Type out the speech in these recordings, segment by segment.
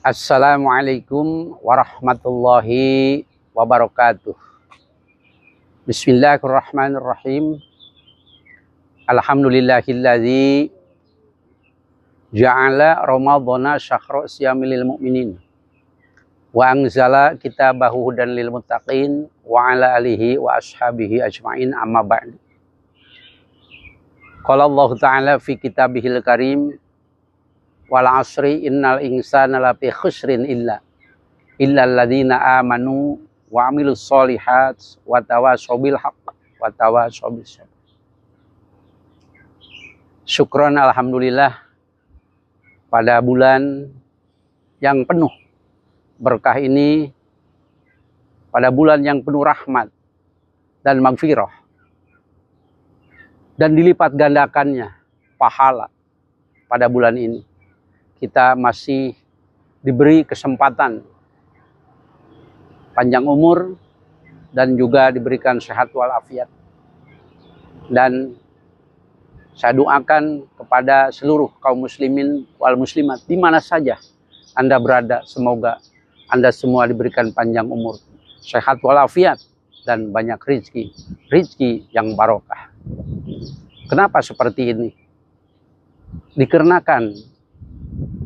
Assalamualaikum warahmatullahi wabarakatuh. Bismillahirrahmanirrahim. Alhamdulillahilladzi ja'ala ramadhana syahra siyamil mu'minin wa anzala kitabahu hudan lil muttaqin wa ala alihi wa ashabihi ajma'in, amma ba'd. Qala Allah Ta'ala fi kitabihil karim, wal asri innal insana lafi khusrin illa alladziina amanu wa amilus sholihat wa tawashaw bil haqq wa tawashaw bis sabr. Syukron, alhamdulillah, pada bulan yang penuh berkah ini, pada bulan yang penuh rahmat dan maghfirah, dan dilipat gandakannya pahala pada bulan ini, kita masih diberi kesempatan panjang umur dan juga diberikan sehat walafiat. Dan saya doakan kepada seluruh kaum muslimin wal muslimat di mana saja Anda berada, semoga Anda semua diberikan panjang umur, sehat walafiat, dan banyak rizki yang barokah. Kenapa seperti ini? Dikarenakan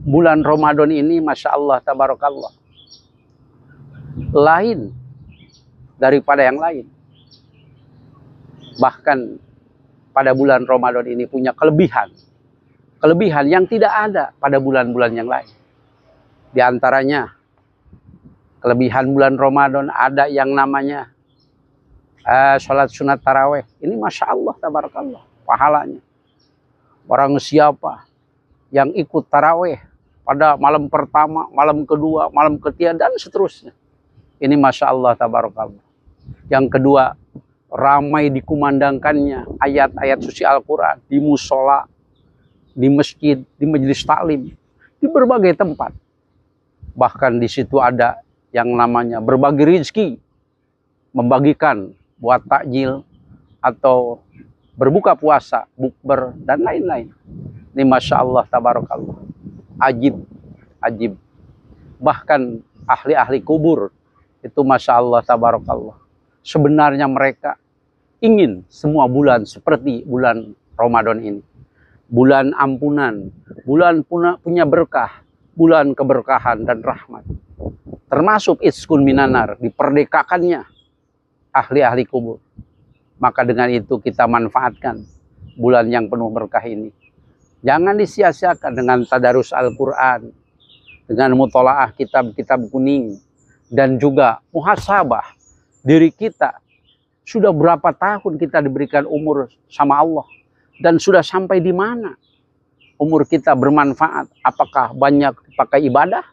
bulan Ramadan ini, Masya Allah, tabarakallah, lain daripada yang lain. Bahkan pada bulan Ramadan ini punya kelebihan yang tidak ada pada bulan-bulan yang lain. Di antaranya, kelebihan bulan Ramadan ada yang namanya sholat sunat taraweh. Ini Masya Allah, tabarakallah, pahalanya. Orang siapa yang ikut taraweh pada malam pertama, malam kedua, malam ketiga, dan seterusnya, ini Masya Allah, tabarakallah. Yang kedua, ramai dikumandangkannya ayat-ayat suci Al-Quran di musola, di masjid, di majelis taklim, di berbagai tempat. Bahkan di situ ada yang namanya berbagi rezeki, membagikan buat takjil atau berbuka puasa, bukber, dan lain-lain. Ini Masya Allah, tabarakallah, ajib. Bahkan ahli-ahli kubur itu Masya Allah, tabarakallah, sebenarnya mereka ingin semua bulan seperti bulan Ramadan ini. Bulan ampunan, bulan punya berkah, bulan keberkahan dan rahmat. Termasuk iskun minanar, diperdekakannya ahli-ahli kubur. Maka dengan itu kita manfaatkan bulan yang penuh berkah ini. Jangan disia-siakan dengan tadarus Al-Quran, dengan mutolaah kitab-kitab kuning, dan juga muhasabah diri kita. Sudah berapa tahun kita diberikan umur sama Allah, dan sudah sampai di mana umur kita bermanfaat? Apakah banyak dipakai ibadah?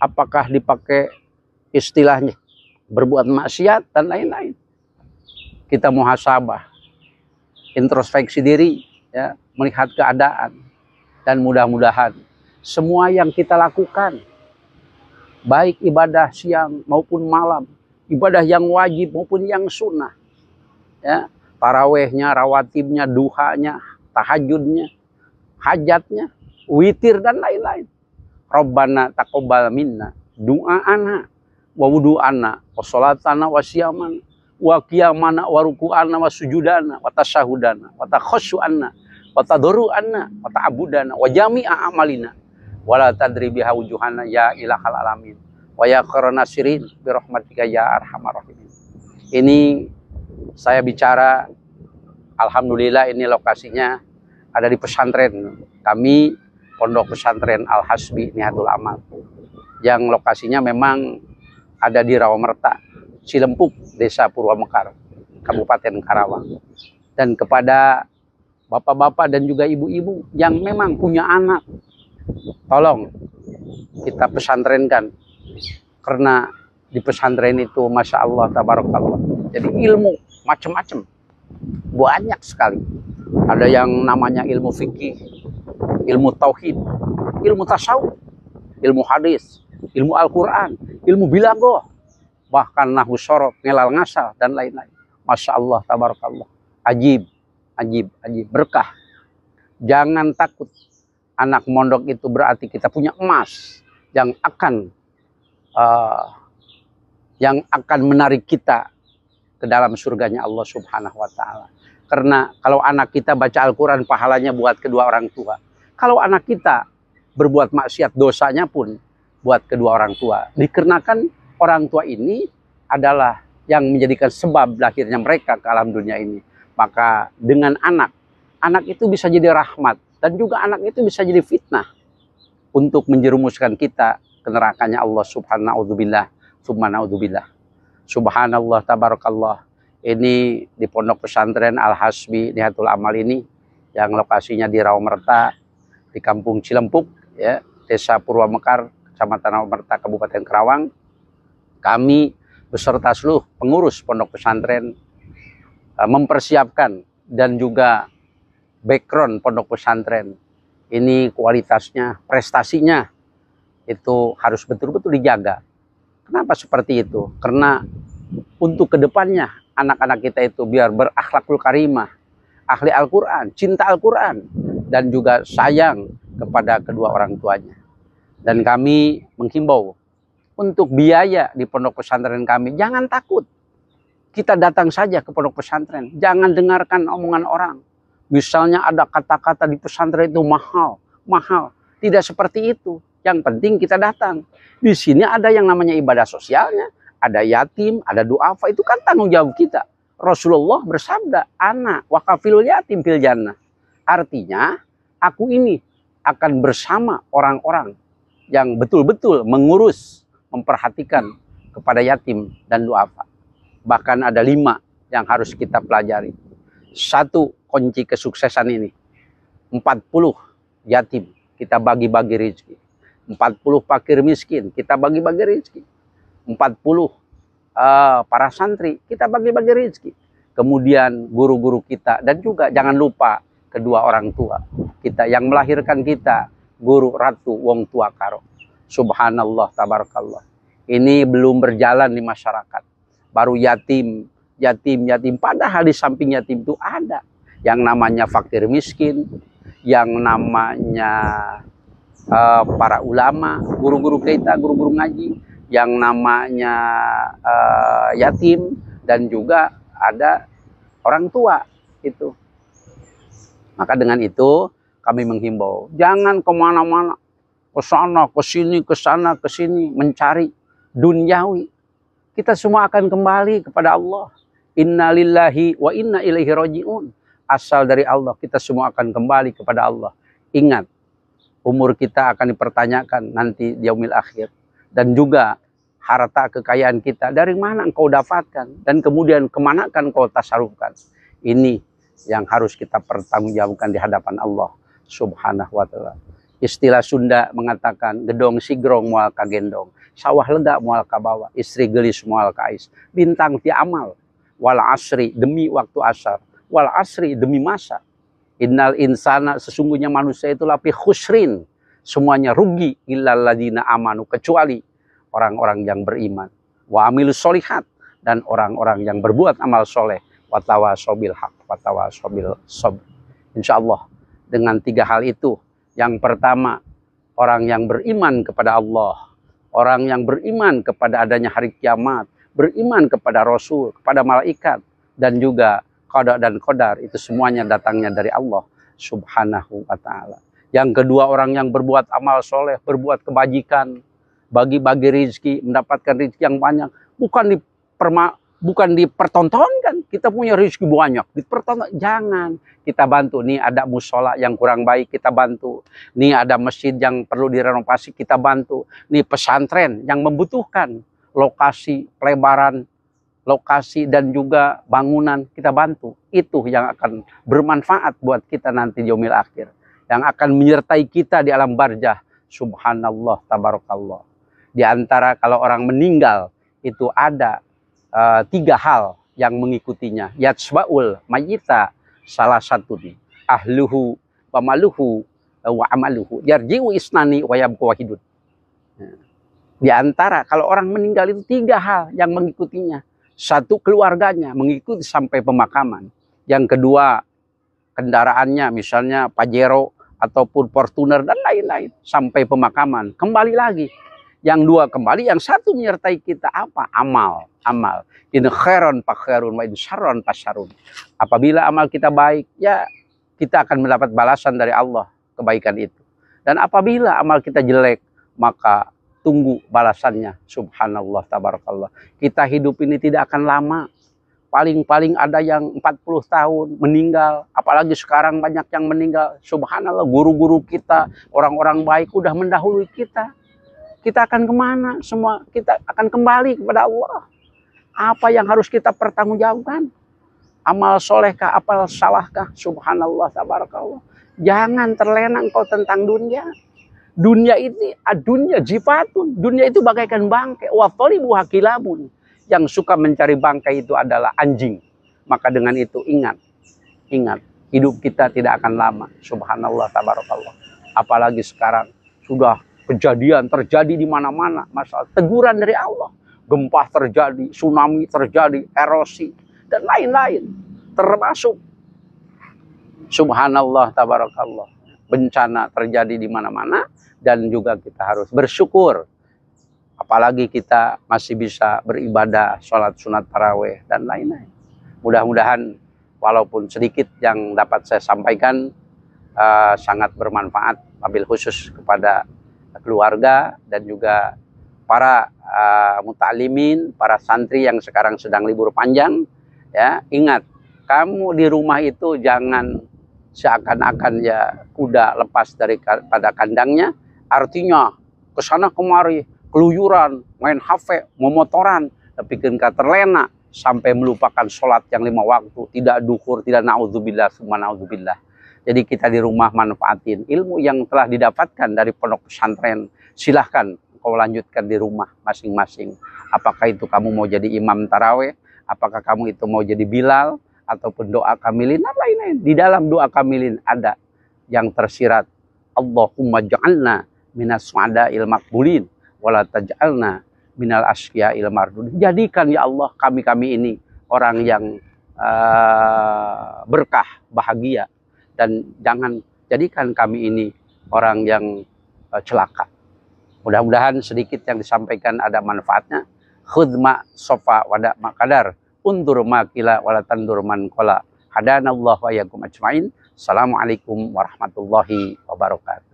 Apakah dipakai istilahnya berbuat maksiat dan lain-lain? Kita muhasabah, introspeksi diri, ya, melihat keadaan, dan mudah-mudahan semua yang kita lakukan, baik ibadah siang maupun malam, ibadah yang wajib maupun yang sunnah, ya, tarawehnya, rawatibnya, duhanya, tahajudnya, hajatnya, witir, dan lain-lain. Rabbana taqabbal minna du'ana wa wudu'ana wa sholatana wa siyamana wa qiyamana wa ruku'ana wa sujudana wa tasyahudana wa takhashu'ana wa tadru'ana wa ta'budana wa jami'a amalina wa la tadri biha wujuhana ya ilahal alamin wa ya khairanasirin birahmatika ya arhamar rahimin. Ini saya bicara, alhamdulillah, ini lokasinya ada di pesantren kami, Pondok Pesantren Al-Hasbi Nihatul Amal, yang lokasinya memang ada di Rawamerta, Cilempuk, Desa Purwamekar, Kabupaten Karawang. Dan kepada bapak-bapak dan juga ibu-ibu yang memang punya anak, tolong kita pesantrenkan, karena di pesantren itu Masya Allah, tabarakallah, jadi ilmu macam-macam, banyak sekali. Ada yang namanya ilmu fikih, ilmu tauhid, ilmu tasawuf, ilmu hadis, ilmu Al-Quran, ilmu bilaghah, bahkan nahwu syaraf, ngelal ngasal, dan lain-lain. Masya Allah, tabarakallah, ajib, berkah. Jangan takut. Anak mondok itu berarti kita punya emas, yang akan menarik kita ke dalam surganya Allah Subhanahu wa taala. Karena kalau anak kita baca Al-Qur'an, pahalanya buat kedua orang tua. Kalau anak kita berbuat maksiat, dosanya pun buat kedua orang tua. Dikarenakan orang tua ini adalah yang menjadikan sebab lahirnya mereka ke alam dunia ini. Maka dengan anak itu bisa jadi rahmat, dan juga anak itu bisa jadi fitnah untuk menjerumuskan kita ke nerakanya Allah Subhanahu wa. Subhanallah, tabarakallah. Ini di Pondok Pesantren Al-Hasbi Nihatul Amal ini, yang lokasinya di Rawamerta, di Kampung Cilempuk, ya, Desa Purwamekar, Kecamatan Rawamerta, Kabupaten Karawang. Kami beserta seluruh pengurus Pondok Pesantren mempersiapkan, dan juga background Pondok Pesantren ini kualitasnya, prestasinya itu harus betul-betul dijaga. Kenapa seperti itu? Karena untuk kedepannya anak-anak kita itu biar berakhlakul karimah, ahli Al-Quran, cinta Al-Quran, dan juga sayang kepada kedua orang tuanya. Dan kami menghimbau untuk biaya di pondok pesantren kami, jangan takut. Kita datang saja ke pondok pesantren, jangan dengarkan omongan orang. Misalnya ada kata-kata di pesantren itu mahal. Tidak seperti itu. Yang penting kita datang. Di sini ada yang namanya ibadah sosialnya, ada yatim, ada duafa, itu kan tanggung jawab kita. Rasulullah bersabda, "Ana wakafilul yatim fil jannah." Artinya, aku ini akan bersama orang-orang yang betul-betul mengurus, memperhatikan kepada yatim dan duafa. Bahkan ada 5 yang harus kita pelajari. 1, kunci kesuksesan ini. 40 yatim, kita bagi-bagi rezeki. 40 fakir miskin, kita bagi-bagi rezeki. 40 para santri, kita bagi-bagi rezeki. Kemudian guru-guru kita, dan juga jangan lupa kedua orang tua kita yang melahirkan kita, Guru Ratu Wong Tua Karo. Subhanallah, tabarakallah. Ini belum berjalan di masyarakat. Baru yatim. Padahal di samping yatim itu ada yang namanya fakir miskin, yang namanya para ulama, guru-guru kita, guru-guru ngaji, yang namanya yatim, dan juga ada orang tua itu. Maka dengan itu kami menghimbau, jangan kemana-mana, ke sana, ke sini, ke sana, ke sini, mencari duniawi. Kita semua akan kembali kepada Allah. Inna lillahi wa inna ilaihi raji'un. Asal dari Allah, kita semua akan kembali kepada Allah. Ingat, umur kita akan dipertanyakan nanti di yaumil akhir. Dan juga harta kekayaan kita, dari mana engkau dapatkan, dan kemudian kemanakan engkau tasarufkan. Ini yang harus kita pertanggungjawabkan di hadapan Allah Subhanahu wa ta'ala. Istilah Sunda mengatakan, gedong sigrong mual kagendong, sawah lega mual kabawa, istri gelis mual kais, bintang ti amal, wal asri demi waktu asar, wal asri demi masa. Innal insana, sesungguhnya manusia itu lafi khusrin, semuanya rugi, illal ladina amanu, kecuali orang-orang yang beriman, wa amilus solihat, dan orang-orang yang berbuat amal soleh, watawasobil haq, watawasobil sabr. Insyaallah dengan 3 hal itu, yang pertama, orang yang beriman kepada Allah, orang yang beriman kepada adanya hari kiamat, beriman kepada Rasul, kepada malaikat, dan juga qada dan qadar, itu semuanya datangnya dari Allah Subhanahu wa ta'ala. Yang kedua, orang yang berbuat amal soleh, berbuat kebajikan, bagi-bagi rezeki, mendapatkan rezeki yang banyak, bukan dipertontonkan. Kita punya rezeki banyak, dipertonton, jangan. Kita bantu, nih ada musola yang kurang baik, kita bantu. Nih ada masjid yang perlu direnovasi, kita bantu. Nih pesantren yang membutuhkan lokasi, pelebaran lokasi, dan juga bangunan, kita bantu. Itu yang akan bermanfaat buat kita nanti di yaumil akhir, yang akan menyertai kita di alam barzah. Subhanallah, tabarakallah. Di antara kalau orang meninggal itu ada 3 hal yang mengikutinya. Yatsba'ul mayita, salah satu nih, ahluhu wa maluhu wa amaluhu, yarji'u isnani wa yabqa wahidun. Di antara kalau orang meninggal itu 3 hal yang mengikutinya. 1, keluarganya mengikuti sampai pemakaman. Yang kedua, kendaraannya, misalnya Pajero ataupun Fortuner dan lain-lain sampai pemakaman. Kembali lagi. Yang dua kembali, yang satu menyertai kita apa? Amal. Amal. In khairon fa khairun wa in syarron fa syarrun. Apabila amal kita baik, ya kita akan mendapat balasan dari Allah kebaikan itu. Dan apabila amal kita jelek, maka tunggu balasannya. Subhanallah, tabarakallah. Kita hidup ini tidak akan lama. Paling-paling ada yang 40 tahun meninggal. Apalagi sekarang banyak yang meninggal. Subhanallah, guru-guru kita, orang-orang baik udah mendahului kita. Kita akan kemana? Semua kita akan kembali kepada Allah. Apa yang harus kita pertanggungjawabkan? Amal solehkah, amal salahkah? Subhanallah, tabarakallah. Jangan terlena engkau tentang dunia. Dunia ini, dunia jifatun. Dunia itu bagaikan bangkai. Wa thalibu hakilabun. Yang suka mencari bangkai itu adalah anjing. Maka dengan itu ingat. Hidup kita tidak akan lama. Subhanallah, tabarakallah. Apalagi sekarang sudah kejadian terjadi di mana-mana. Masalah teguran dari Allah. Gempa terjadi, tsunami terjadi, erosi, dan lain-lain. Termasuk, subhanallah, tabarakallah, bencana terjadi di mana-mana. Dan juga kita harus bersyukur. Apalagi kita masih bisa beribadah, sholat sunat taraweh, dan lain-lain. Mudah-mudahan walaupun sedikit yang dapat saya sampaikan sangat bermanfaat, wabil khusus kepada keluarga dan juga para muta'alimin, para santri yang sekarang sedang libur panjang. Ya, ingat, kamu di rumah itu jangan seakan-akan ya kuda lepas pada kandangnya. Artinya kesana kemari, keluyuran, main HP, memotoran, tapi ketika terlena sampai melupakan sholat yang 5 waktu, tidak duhur, tidak naudzubillah, semua naudzubillah. Jadi kita di rumah manfaatin ilmu yang telah didapatkan dari pondok pesantren. Silahkan kau lanjutkan di rumah masing-masing. Apakah itu kamu mau jadi imam taraweh, apakah kamu itu mau jadi Bilal, ataupun doa kamilin, dan lain-lain. Di dalam doa kamilin ada yang tersirat, Allahumma ja'alna minas su'ada'il maqbulin, wala taj'alna minal asyiya'il mardudin. Jadikan ya Allah kami-kami ini orang yang berkah, bahagia. Dan jangan jadikan kami ini orang yang celaka. Mudah-mudahan sedikit yang disampaikan ada manfaatnya. Khudma sofa wada makadar. Undur makila wala tandur man qala. Hadanallahu wa iyyakum ajmain. Assalamualaikum warahmatullahi wabarakatuh.